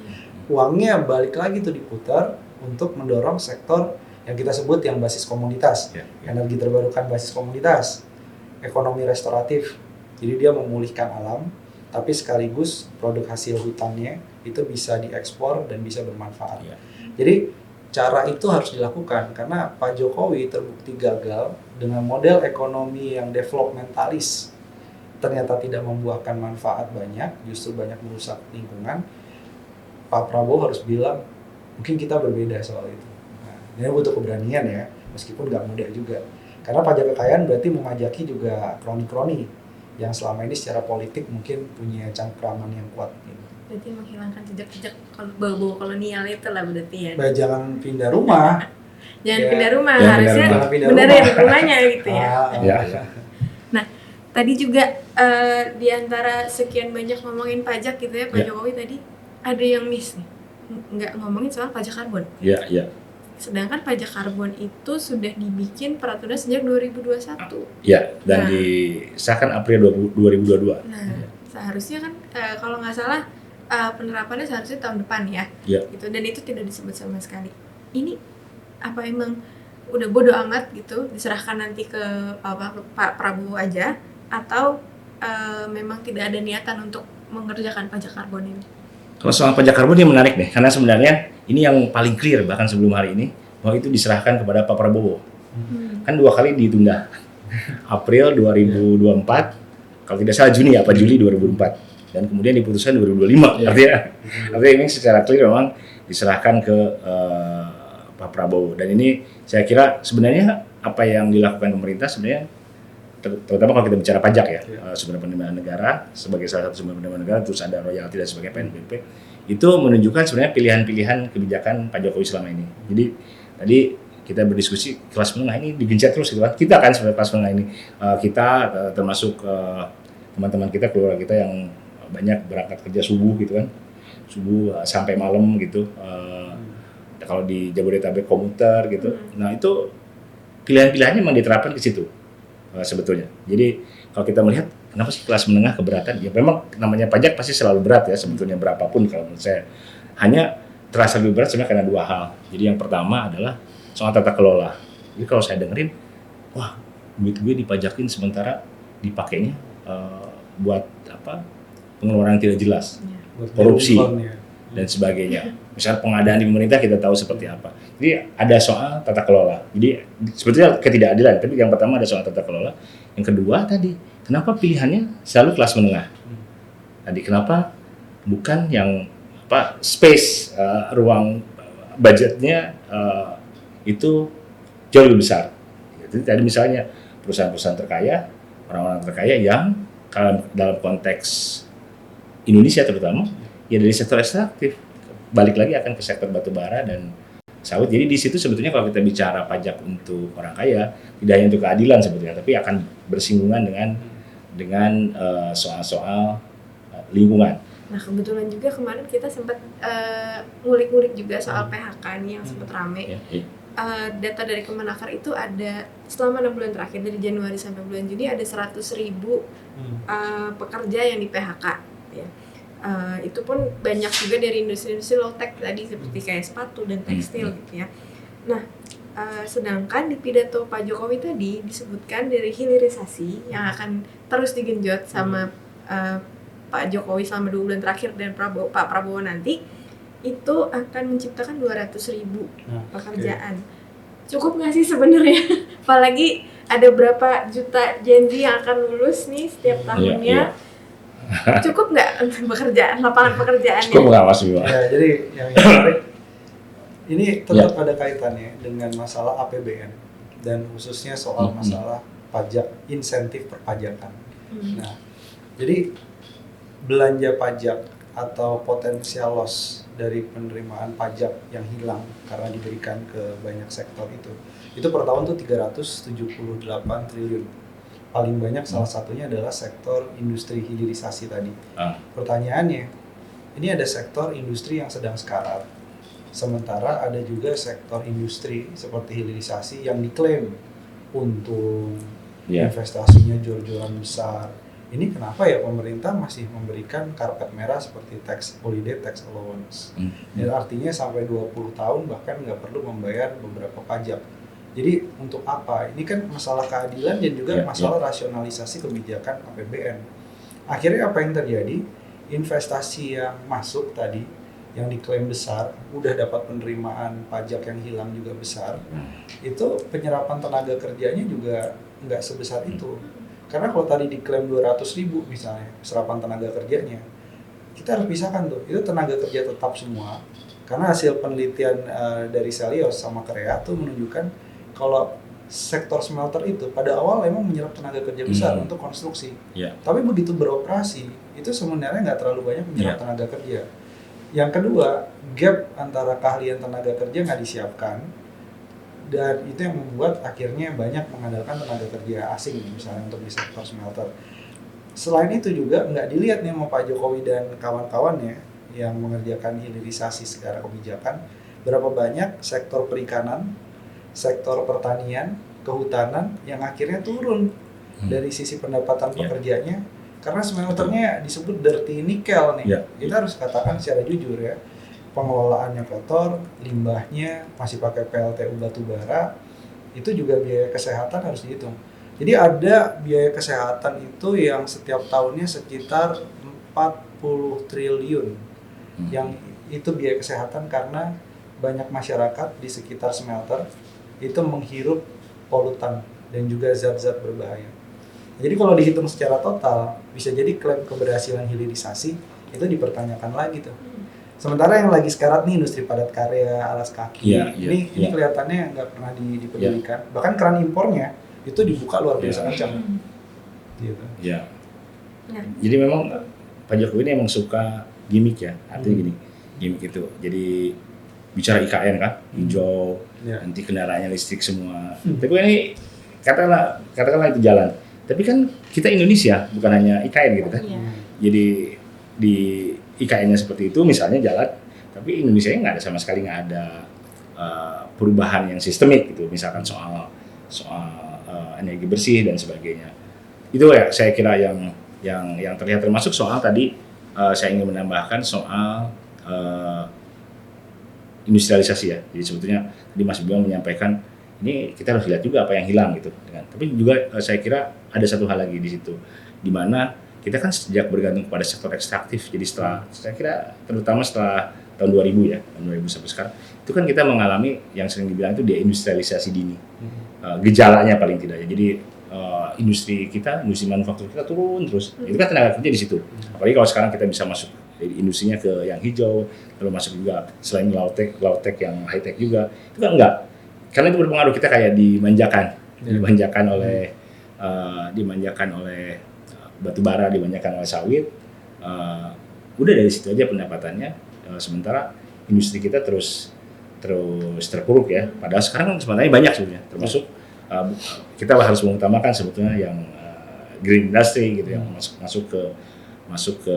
Uangnya balik lagi tuh diputar untuk mendorong sektor yang kita sebut yang basis komunitas, energi terbarukan basis komunitas, ekonomi restoratif. Jadi dia memulihkan alam, tapi sekaligus produk hasil hutannya itu bisa diekspor dan bisa bermanfaat. Jadi cara itu harus dilakukan karena Pak Jokowi terbukti gagal dengan model ekonomi yang developmentalis, ternyata tidak membuahkan manfaat banyak, justru banyak merusak lingkungan. Pak Prabowo harus bilang, mungkin kita berbeda soal itu. Nah, ini butuh keberanian ya, meskipun nggak mudah juga. Karena pajak kekayaan berarti memajaki juga kroni-kroni yang selama ini secara politik mungkin punya cengkraman yang kuat. Berarti menghilangkan jejak-jejak bau-bau kolonial itu lah berarti ya. Jangan pindah rumah. Jangan pindah rumah, harusnya benerin rumahnya gitu ya. Nah, tadi juga di antara sekian banyak ngomongin pajak gitu ya, Pak Jokowi tadi ada yang miss nih, nggak ngomongin soal pajak karbon. Sedangkan pajak karbon itu sudah dibikin peraturan sejak 2021. Ya, dan Nah. disahkan April 2022. Nah, seharusnya kan kalau nggak salah penerapannya seharusnya tahun depan ya. Ya. Gitu, dan itu tidak disebut sama sekali. Ini apa emang udah bodo amat gitu, diserahkan nanti ke Pak Prabowo aja, atau memang tidak ada niatan untuk mengerjakan pajak karbon ini? Kalau soal pajak karbon ini menarik deh, karena sebenarnya ini yang paling clear bahkan sebelum hari ini, bahwa itu diserahkan kepada Pak Prabowo. Kan 2 kali ditunda. April 2024, kalau tidak salah Juni apa Juli 2004, dan kemudian diputuskan 2025. Artinya ini secara clear memang diserahkan ke Pak Prabowo. Dan ini saya kira sebenarnya apa yang dilakukan pemerintah sebenarnya, terutama kalau kita bicara pajak ya, sumber penerimaan negara sebagai salah satu sumber penerimaan negara, terus ada royalti dan sebagainya, PNBP, itu menunjukkan sebenarnya pilihan-pilihan kebijakan Pak Jokowi selama ini. Jadi tadi kita berdiskusi kelas menengah ini digencet terus gitu kan. Kita kan sebagai kelas menengah ini, kita termasuk teman-teman kita, keluarga kita yang banyak berangkat kerja subuh gitu kan, subuh sampai malam gitu. Kalau di Jabodetabek komuter gitu. Nah itu pilihan-pilihannya memang diterapkan ke situ. Sebetulnya. Jadi kalau kita melihat kenapa sih kelas menengah keberatan? Ya memang namanya pajak pasti selalu berat ya sebetulnya, berapapun kalau menurut saya. Hanya terasa lebih berat sebenarnya karena 2 hal. Jadi yang pertama adalah soal tata kelola. Jadi kalau saya dengerin, wah duit gue dipajakin sementara dipakainya buat apa? Pengeluaran yang tidak jelas, korupsi dan sebagainya. Misal pengadaan di pemerintah kita tahu seperti apa. Jadi ada soal tata kelola. Jadi sebetulnya ketidakadilan. Tapi yang pertama ada soal tata kelola. Yang kedua tadi, kenapa pilihannya selalu kelas menengah? Tadi kenapa bukan yang space ruang budgetnya itu jauh lebih besar. Jadi tadi misalnya perusahaan-perusahaan terkaya, orang-orang terkaya yang dalam konteks Indonesia terutama ya dari sektor ekstraktif, balik lagi akan ke sektor batubara dan sawit. Jadi di situ sebetulnya kalau kita bicara pajak untuk orang kaya tidak hanya untuk keadilan sebetulnya, tapi akan bersinggungan dengan soal-soal lingkungan. Nah kebetulan juga kemarin kita sempat ngulik-ngulik juga soal PHK nih yang sempat rame. Data dari Kemenaker itu ada selama 6 bulan terakhir dari Januari sampai bulan Juni ada 100.000 pekerja yang di PHK ya. Itu pun banyak juga dari industri-industri low tech tadi seperti kayak sepatu dan tekstil gitu ya. Nah, sedangkan di pidato Pak Jokowi tadi disebutkan dari hilirisasi yang akan terus digenjot sama Pak Jokowi selama 2 bulan terakhir dan Pak Prabowo nanti itu akan menciptakan 200.000 pekerjaan. Cukup nggak sih sebenarnya? Apalagi ada berapa juta Gen Z yang akan lulus nih setiap tahunnya. Cukup nggak untuk pekerjaan, lapangan pekerjaannya? Cukup nggak Mas Bima? Ya, jadi yang menarik ini tetap ada kaitannya dengan masalah APBN dan khususnya soal masalah pajak, insentif perpajakan. Nah, jadi belanja pajak atau potensial loss dari penerimaan pajak yang hilang karena diberikan ke banyak sektor itu per tahun tuh 378 triliun. Paling banyak salah satunya adalah sektor industri hilirisasi tadi. Pertanyaannya, ini ada sektor industri yang sedang sekarat, sementara ada juga sektor industri seperti hilirisasi yang diklaim untung, investasinya jor-joran besar. Ini kenapa ya pemerintah masih memberikan karpet merah seperti holiday tax allowance? Dan artinya sampai 20 tahun bahkan nggak perlu membayar beberapa pajak. Jadi untuk apa? Ini kan masalah keadilan dan juga masalah rasionalisasi kebijakan APBN. Akhirnya apa yang terjadi? Investasi yang masuk tadi, yang diklaim besar, udah dapat penerimaan pajak yang hilang juga besar, itu penyerapan tenaga kerjanya juga nggak sebesar itu. Karena kalau tadi diklaim 200.000 misalnya, serapan tenaga kerjanya, kita harus pisahkan tuh, itu tenaga kerja tetap semua. Karena hasil penelitian dari Selios sama Korea tuh menunjukkan kalau sektor smelter itu pada awal memang menyerap tenaga kerja besar untuk konstruksi. Tapi begitu beroperasi, itu sebenarnya nggak terlalu banyak menyerap tenaga kerja. Yang kedua, gap antara keahlian tenaga kerja nggak disiapkan, dan itu yang membuat akhirnya banyak mengandalkan tenaga kerja asing misalnya untuk di sektor smelter. Selain itu juga nggak dilihat nih sama Pak Jokowi dan kawan-kawannya yang mengerjakan hilirisasi secara kebijakan, berapa banyak sektor perikanan, sektor pertanian, kehutanan yang akhirnya turun dari sisi pendapatan pekerjanya karena smelternya disebut dirty nickel nih. Kita harus katakan secara jujur ya, pengelolaannya kotor, limbahnya masih pakai PLTU batu bara, itu juga biaya kesehatan harus dihitung. Jadi ada biaya kesehatan itu yang setiap tahunnya sekitar 40 triliun yang itu biaya kesehatan karena banyak masyarakat di sekitar smelter itu menghirup polutan dan juga zat-zat berbahaya. Jadi kalau dihitung secara total, bisa jadi klaim keberhasilan hilirisasi itu dipertanyakan lagi tuh. Sementara yang lagi sekarat nih industri padat karya, alas kaki, ini kelihatannya nggak pernah dipedulikan. Bahkan keran impornya itu dibuka luar biasa kencang. Gitu. Ya. Jadi memang Pak Jokowi ini emang suka gimmick ya, artinya gini, gimmick itu. Jadi bicara IKN kan, hijau, nanti kendaraannya listrik semua. Tapi ini katakanlah itu jalan. Tapi kan kita Indonesia bukan hanya IKN gitu kan. Jadi di IKN-nya seperti itu misalnya jalan, tapi Indonesia nggak ada sama sekali perubahan yang sistemik gitu. Misalkan soal energi bersih dan sebagainya. Itu ya saya kira yang terlihat, termasuk soal tadi saya ingin menambahkan soal industrialisasi ya. Jadi sebetulnya tadi Mas Bima menyampaikan ini kita harus lihat juga apa yang hilang gitu. Tapi juga saya kira ada satu hal lagi di situ, di mana kita kan sejak bergantung pada sektor ekstraktif. Jadi saya kira terutama setelah tahun 2000 ya, tahun 2000 sampai sekarang, itu kan kita mengalami yang sering dibilang itu deindustrialisasi dini. Gejalanya paling tidak ya. Jadi industri manufaktur kita turun terus. Itu kan tenaga kerja di situ. Apalagi kalau sekarang kita bisa masuk industrinya ke yang hijau, lalu masuk juga selain low tech yang high tech juga. Itu kan enggak. Karena itu berpengaruh, kita kayak dimanjakan oleh batu bara, dimanjakan oleh sawit. Udah dari situ aja pendapatannya. Sementara industri kita terus terpuruk ya. Padahal sekarang sebenarnya banyak sebenarnya, termasuk kita harus mengutamakan sebetulnya yang green industry gitu, yang masuk ke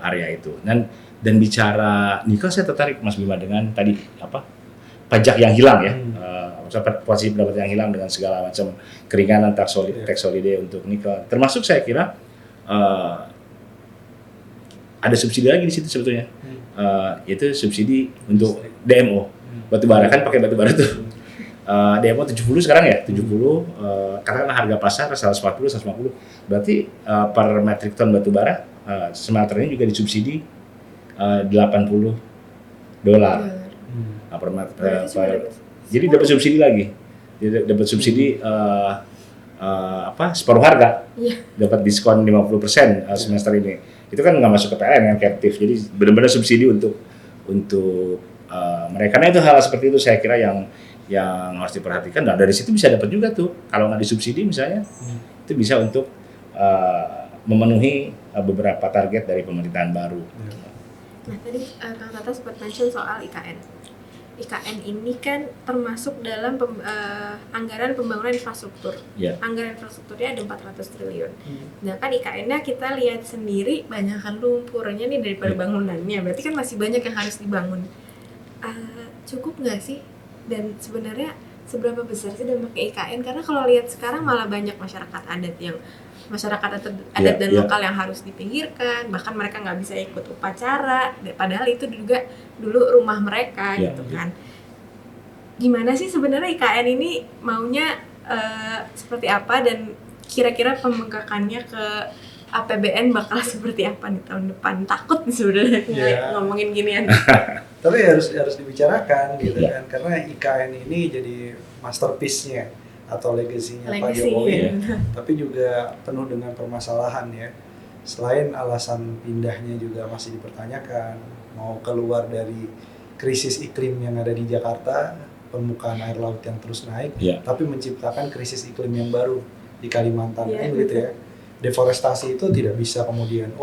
area itu. Dan bicara nikel, saya tertarik Mas Bima dengan tadi pajak yang hilang ya, posisi pendapatan yang hilang dengan segala macam keringanan tax holiday untuk nikel. Termasuk saya kira ada subsidi lagi di situ sebetulnya, yaitu subsidi untuk DMO batubara, kan pakai batubara tuh. DMO 70 sekarang ya, 70, katakanlah harga pasar 150, berarti per metric ton batubara smelternya juga disubsidi $80 per meter. Jadi dapat subsidi lagi, dapat subsidi separuh harga, dapat diskon 50% semester ini. Itu kan nggak masuk ke PLN yang captive, jadi benar-benar subsidi untuk mereka. Nah itu hal seperti itu saya kira yang harus diperhatikan. Nah dari situ bisa dapat juga tuh, kalau nggak disubsidi misalnya, itu bisa untuk memenuhi beberapa target dari pemerintahan baru. Nah tadi Kang Tata sempat mention soal IKN. IKN ini kan termasuk dalam anggaran pembangunan infrastruktur. Anggaran infrastrukturnya ada 400 triliun. Nah kan IKN-nya kita lihat sendiri banyakkan lumpurnya nih daripada bangunannya. Berarti kan masih banyak yang harus dibangun. Cukup nggak sih? Dan sebenarnya seberapa besar sih dampaknya IKN? Karena kalau lihat sekarang malah banyak masyarakat adat dan lokal yang harus dipinggirkan, bahkan mereka nggak bisa ikut upacara, padahal itu juga dulu rumah mereka gitu kan. Gimana sih sebenarnya IKN ini maunya seperti apa, dan kira-kira pembengkakannya ke APBN bakal seperti apa nih tahun depan? Takut nih sebenarnya ngomongin ginian. Tapi harus dibicarakan gitu kan, karena IKN ini jadi masterpiece-nya atau legasinya Pak Jokowi, tapi juga penuh dengan permasalahan ya. Selain alasan pindahnya juga masih dipertanyakan, mau keluar dari krisis iklim yang ada di Jakarta, permukaan air laut yang terus naik, tapi menciptakan krisis iklim yang baru di Kalimantan, gitu ya. Deforestasi itu tidak bisa kemudian,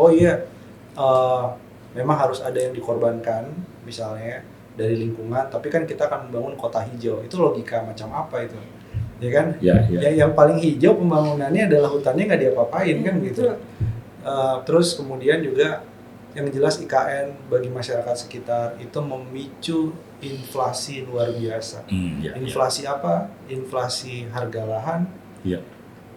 memang harus ada yang dikorbankan, misalnya dari lingkungan, tapi kan kita akan membangun kota hijau. Itu logika macam apa itu? Ya kan? Yang paling hijau pembangunannya adalah hutannya nggak diapa-apain kan gitu. Terus kemudian juga yang jelas IKN bagi masyarakat sekitar itu memicu inflasi luar biasa. Ya, Inflasi apa? Inflasi harga lahan, ya.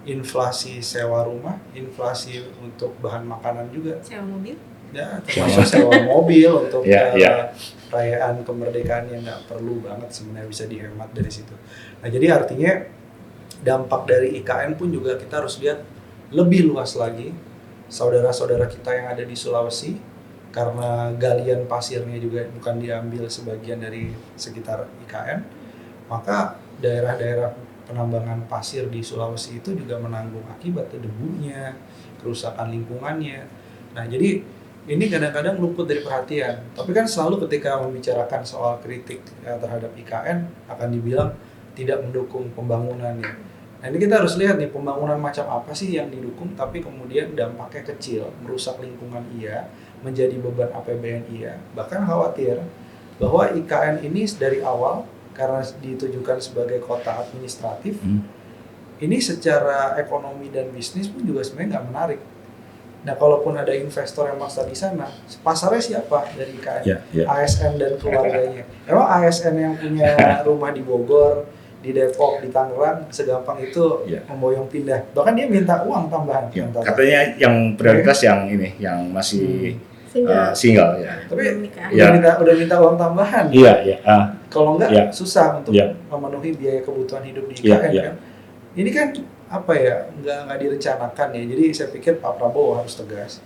inflasi sewa rumah, inflasi untuk bahan makanan juga. Sewa mobil. Ya, termasuk sewa mobil untuk Ya. perayaan kemerdekaan yang nggak perlu banget sebenarnya, bisa dihemat dari situ. Nah, jadi artinya dampak dari IKN pun juga kita harus lihat lebih luas lagi. Saudara-saudara kita yang ada di Sulawesi, karena galian pasirnya juga bukan diambil sebagian dari sekitar IKN, maka daerah-daerah penambangan pasir di Sulawesi itu juga menanggung akibat debunya, kerusakan lingkungannya. Nah, jadi ini kadang-kadang luput dari perhatian. Tapi kan selalu ketika membicarakan soal kritik terhadap IKN akan dibilang tidak mendukung pembangunannya. Nah, ini kita harus lihat nih, pembangunan macam apa sih yang didukung tapi kemudian dampaknya kecil, merusak lingkungan iya, menjadi beban APBN iya. Bahkan khawatir bahwa IKN ini dari awal karena ditujukan sebagai kota administratif, ini secara ekonomi dan bisnis pun juga sebenarnya nggak menarik. Nah, kalaupun ada investor yang maksa di sana, pasarnya siapa dari IKN? ASN dan keluarganya. Emang ASN yang punya rumah di Bogor, di Depok, di Tangerang, segampang itu memboyong pindah. Bahkan dia minta uang tambahan. Katanya yang prioritas yang ini, yang masih single ya. Tapi udah minta uang tambahan. Kalau enggak susah untuk memenuhi biaya kebutuhan hidup di IKN kan. Ini kan apa ya, nggak direncanakan ya. Jadi saya pikir Pak Prabowo harus tegas.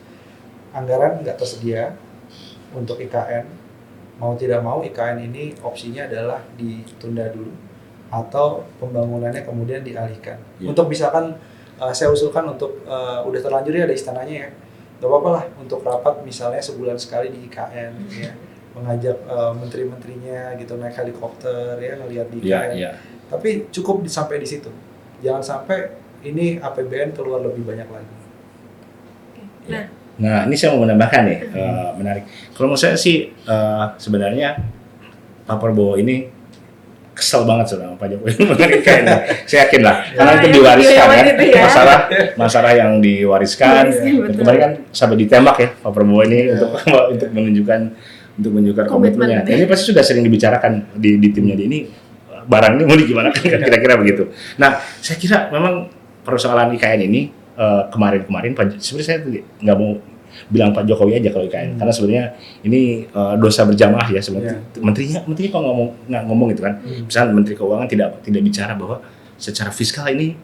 Anggaran nggak tersedia untuk IKN. Mau tidak mau IKN ini opsinya adalah ditunda dulu atau pembangunannya kemudian dialihkan. Untuk misalkan saya usulkan untuk udah terlanjur ya ada istananya ya. Gak apa-apa lah untuk rapat misalnya sebulan sekali di IKN ya. Mengajak menteri-menterinya gitu naik helikopter ya, ngelihat di IKN. Tapi cukup sampai di situ. Jangan sampai ini APBN keluar lebih banyak lagi. Nah, ini saya mau menambahkan nih, menarik. Kalau menurut saya sih sebenarnya Pak Prabowo ini kesel banget sama Pak Jokowi mengenai IKN. Saya yakin lah, karena itu diwariskan ya. Masalah yang diwariskan. Kemarin kan sampai ditembak ya Pak Prabowo ini untuk menunjukkan komitmennya. Ini pasti sudah sering dibicarakan di timnya ini. Barang ini mau gimana kan kira-kira begitu. Nah, saya kira memang persoalan IKN ini kemarin sebenarnya saya nggak mau bilang Pak Jokowi aja kalau IKN, karena sebenarnya ini dosa berjamaah ya sebenarnya. Menterinya kalau ngomong gitu kan, misalnya Menteri Keuangan tidak bicara bahwa secara fiskal ini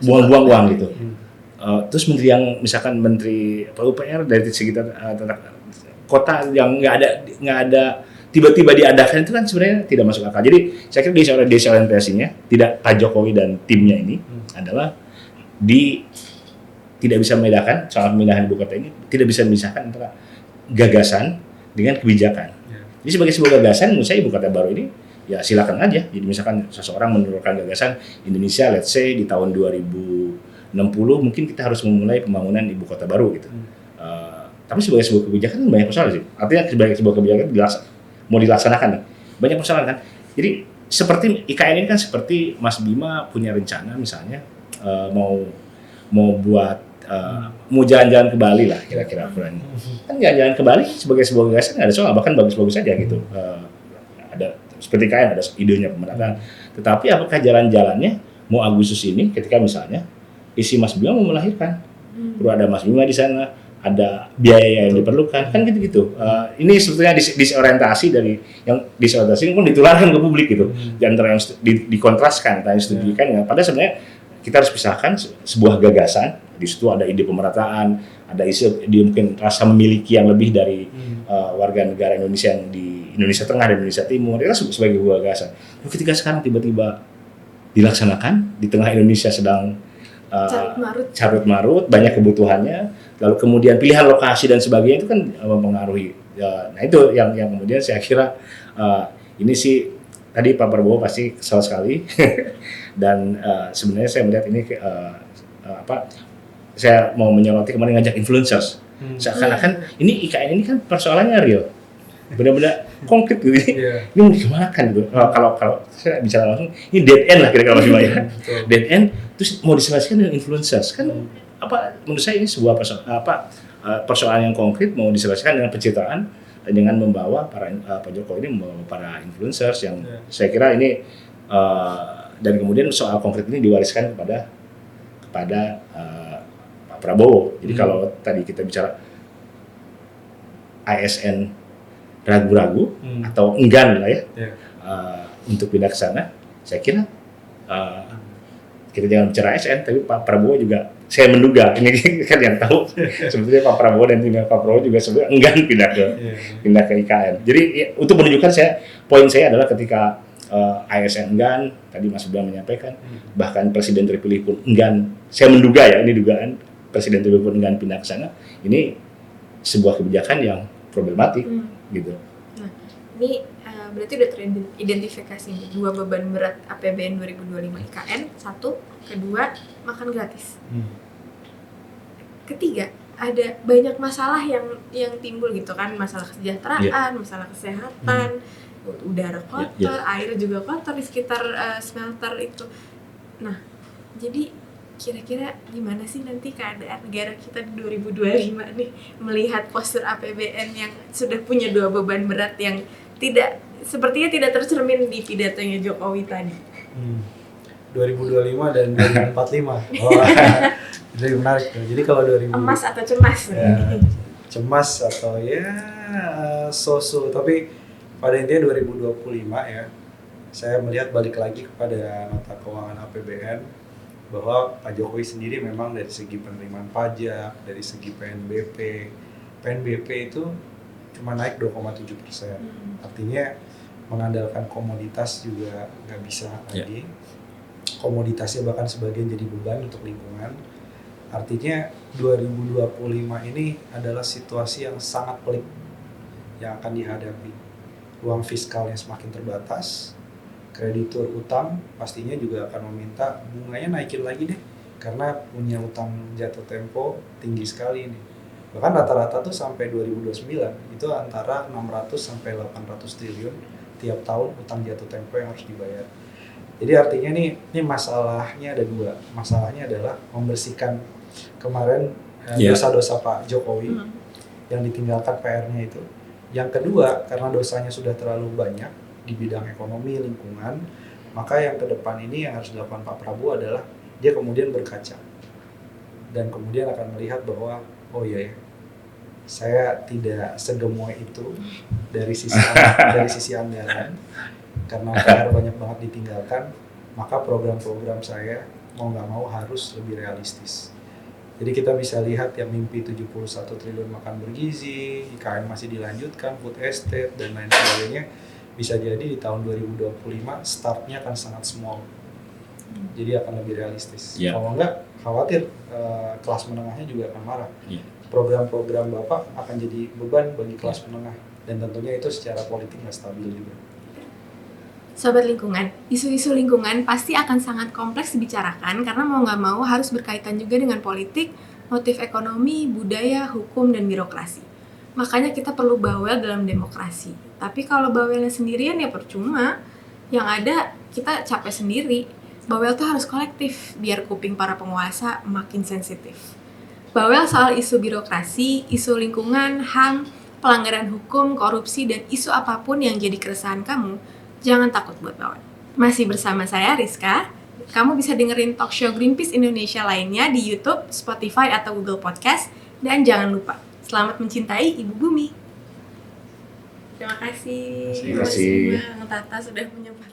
buang-buang uang gitu. Terus menteri yang misalkan Menteri PUPR dari sekitar kota yang nggak ada tiba-tiba diadakan itu kan sebenarnya tidak masuk akal. Jadi saya kira desorientasinya tidak Pak Jokowi dan timnya ini adalah tidak bisa membedakan soal pemindahan ibu kota ini, tidak bisa memisahkan antara gagasan dengan kebijakan. Jadi sebagai sebuah gagasan menurut saya ibu kota baru ini ya silakan aja. Jadi misalkan seseorang menurunkan gagasan Indonesia, let's say di tahun 2060 mungkin kita harus memulai pembangunan ibu kota baru gitu. Tapi sebagai sebuah kebijakan banyak persoalan sih. Artinya sebagai sebuah kebijakan mau dilaksanakan nih, banyak persoalan kan. Jadi seperti IKN ini kan seperti Mas Bima punya rencana misalnya mau buat mau jalan-jalan ke Bali lah kira-kira ukurannya. Kan jalan-jalan ke Bali sebagai sebuah gagasan nggak ada soal, bahkan bagus-bagus saja gitu. Ada seperti IKN ada idenya pemerataan. Tetapi apakah jalan-jalannya mau Agustus ini ketika misalnya isi Mas Bima mau melahirkan, perlu ada Mas Bima di sana, ada biaya yang diperlukan, kan gitu-gitu. Ini sebetulnya disorientasi dari yang disorientasi pun ditularkan ke publik gitu. Di antara yang dikontraskan, yang disetujukan, padahal sebenarnya kita harus pisahkan sebuah gagasan. Di situ ada ide pemerataan, ada isu dia mungkin rasa memiliki yang lebih dari warga negara Indonesia yang di Indonesia Tengah dan Indonesia Timur. Itu sebagai sebuah gagasan. Lalu ketika sekarang tiba-tiba dilaksanakan di tengah Indonesia sedang carut marut, banyak kebutuhannya, lalu kemudian pilihan lokasi dan sebagainya itu kan mempengaruhi. Nah itu yang kemudian saya kira ini sih tadi Pak Prabowo pasti kesal sekali dan sebenarnya saya melihat ini saya mau menyoroti kemarin ngajak influencers. Seakan-akan ini IKN ini kan persoalannya real, benar-benar konkret gitu. Ini mau gimana kan gitu. Kalau saya bicara langsung, ini dead end lah kira-kira Mas Bima ya. Dead end, terus mau diselesaikan dengan influencers kan menurut saya ini sebuah persoalan yang konkret mau diselesaikan dengan pencitraan dengan membawa Pak Jokowi ini membawa para influencers yang Ya. saya kira ini dan kemudian soal konkret ini diwariskan kepada Pak Prabowo. Jadi kalau tadi kita bicara ASN ragu-ragu atau enggan lah ya, Ya. untuk pindah ke sana, saya kira kita jangan bicara ASN, tapi Pak Prabowo juga, saya menduga ini kan yang tahu sebetulnya Pak Prabowo dan tim Pak Prabowo juga sebenarnya enggan pindah ke IKN. Jadi ya, untuk menunjukkan poin saya adalah ketika ASN enggan, tadi Mas Bram menyampaikan, bahkan Presiden terpilih pun enggan. Saya menduga ya, ini dugaan Presiden terpilih pun enggan pindah ke sana. Ini sebuah kebijakan yang problematik, gitu. Nah, ini berarti udah teridentifikasi nih 2 beban berat APBN 2025 IKN. 1, kedua makan gratis. Ketiga, ada banyak masalah yang timbul gitu kan, masalah kesejahteraan, masalah kesehatan, udara kotor, air juga kotor di sekitar smelter itu. Nah, jadi kira-kira gimana sih nanti keadaan negara kita di 2025 nih melihat postur APBN yang sudah punya 2 beban berat yang sepertinya tidak tercermin di pidatonya Jokowi tadi. 2025 dan 2045. Jadi menarik. Jadi kalau 2000 emas atau cemas? Ya, cemas atau ya so-so, tapi pada intinya 2025 ya, saya melihat balik lagi kepada nota keuangan APBN bahwa Pak Jokowi sendiri memang dari segi penerimaan pajak, dari segi PNBP itu cuma naik 2,7%. Artinya mengandalkan komoditas juga nggak bisa lagi. Komoditasnya bahkan sebagian jadi beban untuk lingkungan. Artinya 2025 ini adalah situasi yang sangat pelik yang akan dihadapi. Ruang fiskalnya semakin terbatas, kreditur utang pastinya juga akan meminta bunganya naikin lagi deh, karena punya utang jatuh tempo tinggi sekali ini. Bahkan rata-rata tuh sampai 2029 itu antara 600 sampai 800 triliun tiap tahun utang jatuh tempo yang harus dibayar. Jadi artinya ini masalahnya ada 2. Masalahnya adalah membersihkan kemarin dosa-dosa Pak Jokowi yang ditinggalkan PR-nya itu. Yang kedua, karena dosanya sudah terlalu banyak di bidang ekonomi, lingkungan, maka yang ke depan ini yang harus dilakukan Pak Prabowo adalah dia kemudian berkaca dan kemudian akan melihat bahwa oh iya ya, saya tidak segemoy itu dari sisi anggaran, karena PR banyak banget ditinggalkan, maka program-program saya mau nggak mau harus lebih realistis. Jadi kita bisa lihat yang mimpi 71 triliun makan bergizi, IKN masih dilanjutkan, food estate, dan lain sebagainya, bisa jadi di tahun 2025 startnya akan sangat small. Jadi akan lebih realistis. Kalau enggak, khawatir kelas menengahnya juga akan marah. Program-program Bapak akan jadi beban bagi kelas menengah, dan tentunya itu secara politik nggak stabil juga. Sobat lingkungan, isu-isu lingkungan pasti akan sangat kompleks dibicarakan karena mau nggak mau harus berkaitan juga dengan politik, motif ekonomi, budaya, hukum, dan birokrasi. Makanya kita perlu bawel dalam demokrasi. Tapi kalau bawelnya sendirian ya percuma. Yang ada kita capek sendiri. Bawel tuh harus kolektif biar kuping para penguasa makin sensitif. Bawel soal isu birokrasi, isu lingkungan, HAM, pelanggaran hukum, korupsi, dan isu apapun yang jadi keresahan kamu, jangan takut buat bawel. Masih bersama saya Rizka. Kamu bisa dengerin talk show Greenpeace Indonesia lainnya di YouTube, Spotify, atau Google Podcast. Dan jangan lupa, selamat mencintai Ibu Bumi. Terima kasih. Terima kasih. Mas Bima, Tata sudah menyempatkan.